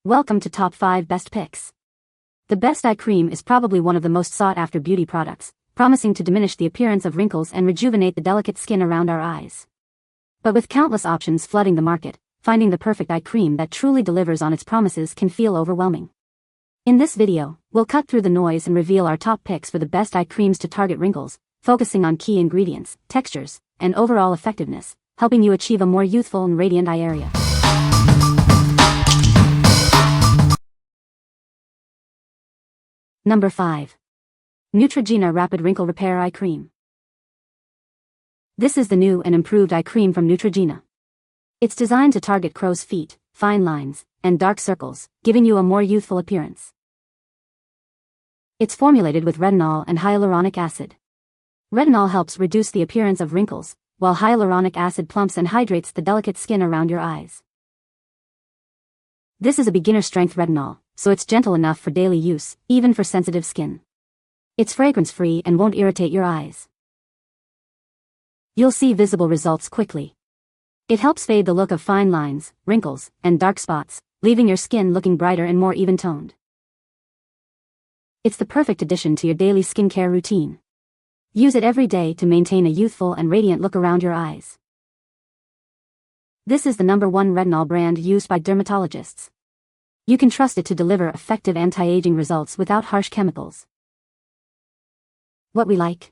Welcome to Top 5 Best Picks. The Best Eye Cream is probably one of the most sought-after beauty products, promising to diminish the appearance of wrinkles and rejuvenate the delicate skin around our eyes. But with countless options flooding the market, finding the perfect eye cream that truly delivers on its promises can feel overwhelming. In this video, we'll cut through the noise and reveal our top picks for the best eye creams to target wrinkles, focusing on key ingredients, textures, and overall effectiveness, helping you achieve a more youthful and radiant eye area. Number 5. Neutrogena Rapid Wrinkle Repair Eye Cream. This is the new and improved eye cream from Neutrogena. It's designed to target crow's feet, fine lines, and dark circles, giving you a more youthful appearance. It's formulated with retinol and hyaluronic acid. Retinol helps reduce the appearance of wrinkles, while hyaluronic acid plumps and hydrates the delicate skin around your eyes. This is a beginner-strength retinol, so it's gentle enough for daily use, even for sensitive skin. It's fragrance-free and won't irritate your eyes. You'll see visible results quickly. It helps fade the look of fine lines, wrinkles, and dark spots, leaving your skin looking brighter and more even-toned. It's the perfect addition to your daily skincare routine. Use it every day to maintain a youthful and radiant look around your eyes. This is the #1 retinol brand used by dermatologists. You can trust it to deliver effective anti-aging results without harsh chemicals. What we like?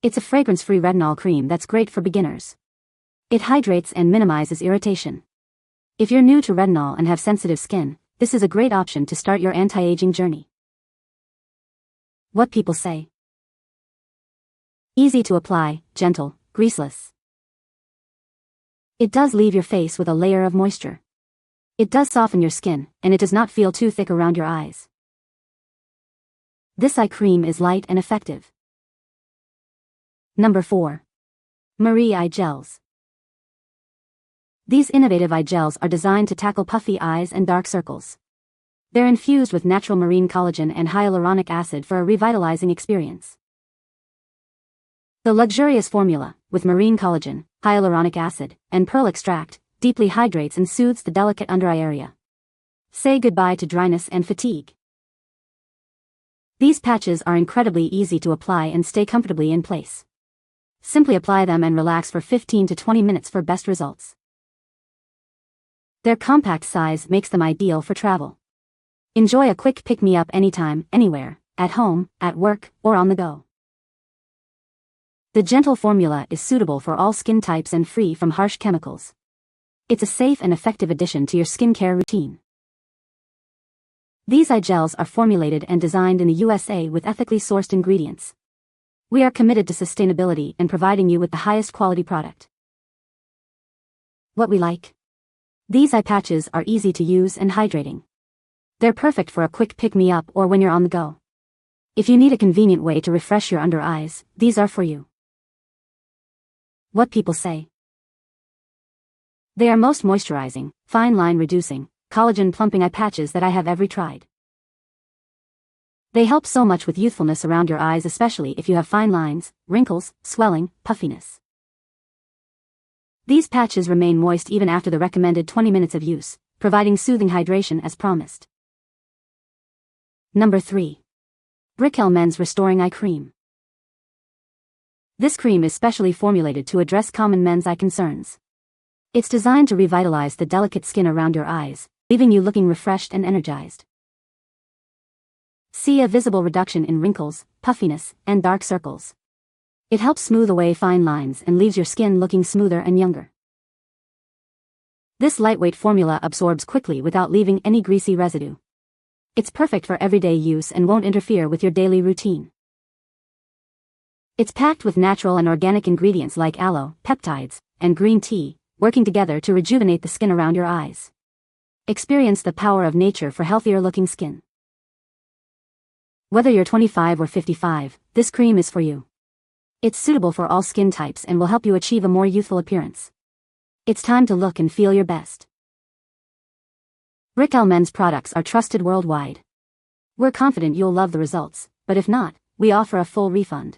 It's a fragrance-free retinol cream that's great for beginners. It hydrates and minimizes irritation. If you're new to retinol and have sensitive skin, this is a great option to start your anti-aging journey. What people say? Easy to apply, gentle, greaseless. It does leave your face with a layer of moisture. It does soften your skin, and it does not feel too thick around your eyes. This eye cream is light and effective. Number 4. MAREE Eye Gels. These innovative eye gels are designed to tackle puffy eyes and dark circles. They're infused with natural marine collagen and hyaluronic acid for a revitalizing experience. The luxurious formula, with marine collagen, hyaluronic acid, and pearl extract, deeply hydrates and soothes the delicate under-eye area. Say goodbye to dryness and fatigue. These patches are incredibly easy to apply and stay comfortably in place. Simply apply them and relax for 15 to 20 minutes for best results. Their compact size makes them ideal for travel. Enjoy a quick pick-me-up anytime, anywhere, at home, at work, or on the go. The gentle formula is suitable for all skin types and free from harsh chemicals. It's a safe and effective addition to your skincare routine. These eye gels are formulated and designed in the USA with ethically sourced ingredients. We are committed to sustainability and providing you with the highest quality product. What we like? These eye patches are easy to use and hydrating. They're perfect for a quick pick-me-up or when you're on the go. If you need a convenient way to refresh your under eyes, these are for you. What people say? They are most moisturizing, fine line reducing, collagen plumping eye patches that I have ever tried. They help so much with youthfulness around your eyes, especially if you have fine lines, wrinkles, swelling, puffiness. These patches remain moist even after the recommended 20 minutes of use, providing soothing hydration as promised. Number 3. Brickell Men's Restoring Eye Cream. This cream is specially formulated to address common men's eye concerns. It's designed to revitalize the delicate skin around your eyes, leaving you looking refreshed and energized. See a visible reduction in wrinkles, puffiness, and dark circles. It helps smooth away fine lines and leaves your skin looking smoother and younger. This lightweight formula absorbs quickly without leaving any greasy residue. It's perfect for everyday use and won't interfere with your daily routine. It's packed with natural and organic ingredients like aloe, peptides, and green tea, working together to rejuvenate the skin around your eyes. Experience the power of nature for healthier-looking skin. Whether you're 25 or 55, this cream is for you. It's suitable for all skin types and will help you achieve a more youthful appearance. It's time to look and feel your best. Brickell Men's products are trusted worldwide. We're confident you'll love the results, but if not, we offer a full refund.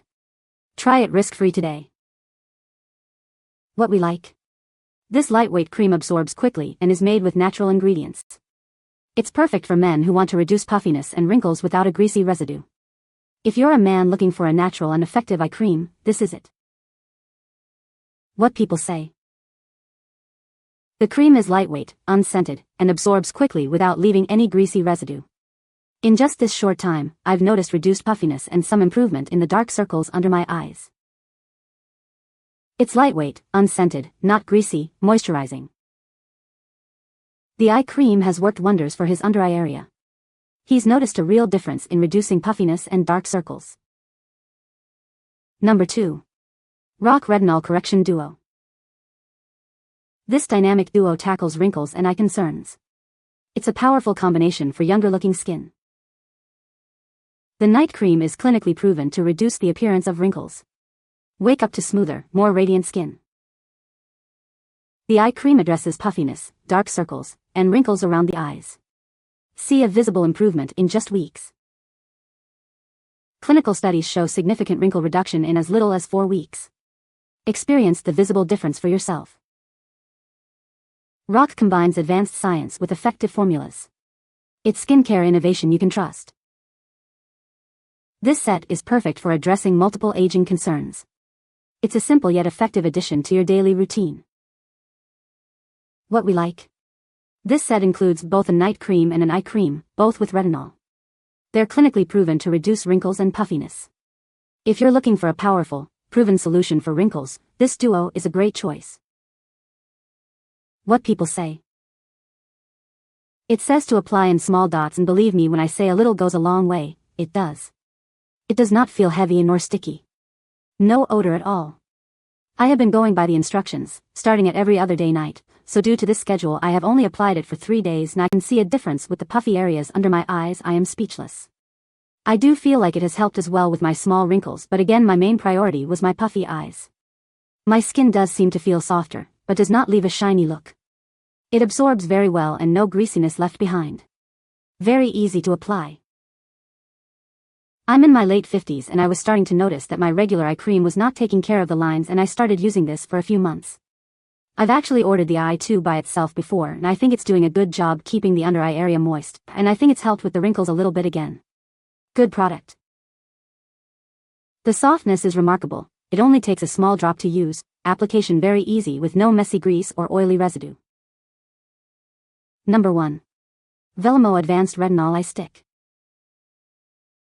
Try it risk-free today. What we like? This lightweight cream absorbs quickly and is made with natural ingredients. It's perfect for men who want to reduce puffiness and wrinkles without a greasy residue. If you're a man looking for a natural and effective eye cream, this is it. What people say. The cream is lightweight, unscented, and absorbs quickly without leaving any greasy residue. In just this short time, I've noticed reduced puffiness and some improvement in the dark circles under my eyes. It's lightweight, unscented, not greasy, moisturizing. The eye cream has worked wonders for his under-eye area. He's noticed a real difference in reducing puffiness and dark circles. Number 2. RoC Retinol Correxion Duo. This dynamic duo tackles wrinkles and eye concerns. It's a powerful combination for younger-looking skin. The night cream is clinically proven to reduce the appearance of wrinkles. Wake up to smoother, more radiant skin. The eye cream addresses puffiness, dark circles, and wrinkles around the eyes. See a visible improvement in just weeks. Clinical studies show significant wrinkle reduction in as little as 4 weeks. Experience the visible difference for yourself. RoC combines advanced science with effective formulas. It's skincare innovation you can trust. This set is perfect for addressing multiple aging concerns. It's a simple yet effective addition to your daily routine. What we like. This set includes both a night cream and an eye cream, both with retinol. They're clinically proven to reduce wrinkles and puffiness. If you're looking for a powerful, proven solution for wrinkles, this duo is a great choice. What people say. It says to apply in small dots, and believe me when I say a little goes a long way, it does. It does not feel heavy nor sticky. No odor at all. I have been going by the instructions, starting at every other day night, so due to this schedule I have only applied it for 3 days and I can see a difference with the puffy areas under my eyes. I am speechless. I do feel like it has helped as well with my small wrinkles, but again my main priority was my puffy eyes. My skin does seem to feel softer, but does not leave a shiny look. It absorbs very well and no greasiness left behind. Very easy to apply. I'm in my late 50s and I was starting to notice that my regular eye cream was not taking care of the lines, and I started using this for a few months. I've actually ordered the eye 2 by itself before and I think it's doing a good job keeping the under eye area moist, and I think it's helped with the wrinkles a little bit again. Good product. The softness is remarkable. It only takes a small drop to use, application very easy with no messy grease or oily residue. Number 1. VELAMO Advanced Retinol Eye Stick.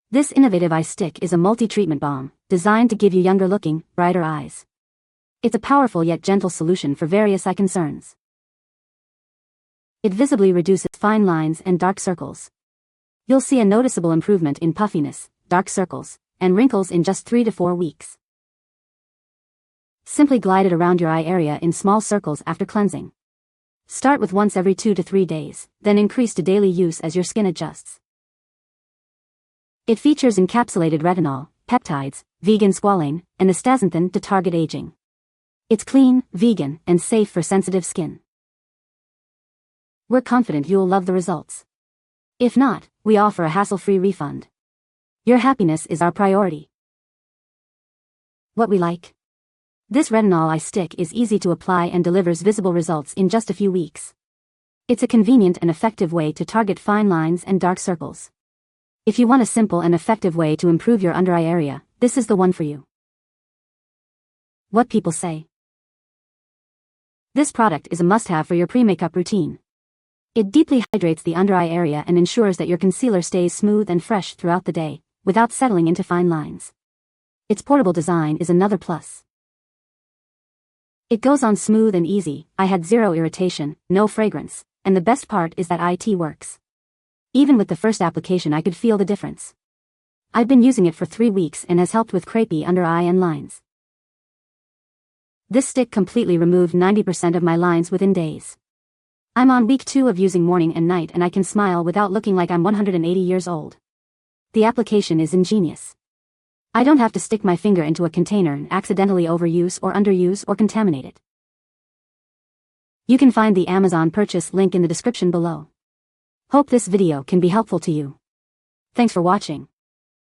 This innovative eye stick is a multi-treatment balm, designed to give you younger-looking, brighter eyes. It's a powerful yet gentle solution for various eye concerns. It visibly reduces fine lines and dark circles. You'll see a noticeable improvement in puffiness, dark circles, and wrinkles in just 3 to 4 weeks. Simply glide it around your eye area in small circles after cleansing. Start with once every 2 to 3 days, then increase to daily use as your skin adjusts. It features encapsulated retinol, peptides, vegan squalane, and astaxanthin to target aging. It's clean, vegan, and safe for sensitive skin. We're confident you'll love the results. If not, we offer a hassle-free refund. Your happiness is our priority. What we like. This retinol eye stick is easy to apply and delivers visible results in just a few weeks. It's a convenient and effective way to target fine lines and dark circles. If you want a simple and effective way to improve your under eye area, this is the one for you. What people say. This product is a must-have for your pre-makeup routine. It deeply hydrates the under eye area and ensures that your concealer stays smooth and fresh throughout the day, without settling into fine lines. Its portable design is another plus. It goes on smooth and easy. I had zero irritation, no fragrance, and the best part is that IT works. Even with the first application I could feel the difference. I've been using it for 3 weeks and has helped with crepey under eye and lines. This stick completely removed 90% of my lines within days. I'm on week 2 of using morning and night and I can smile without looking like I'm 180 years old. The application is ingenious. I don't have to stick my finger into a container and accidentally overuse or underuse or contaminate it. You can find the Amazon purchase link in the description below. Hope this video can be helpful to you. Thanks for watching.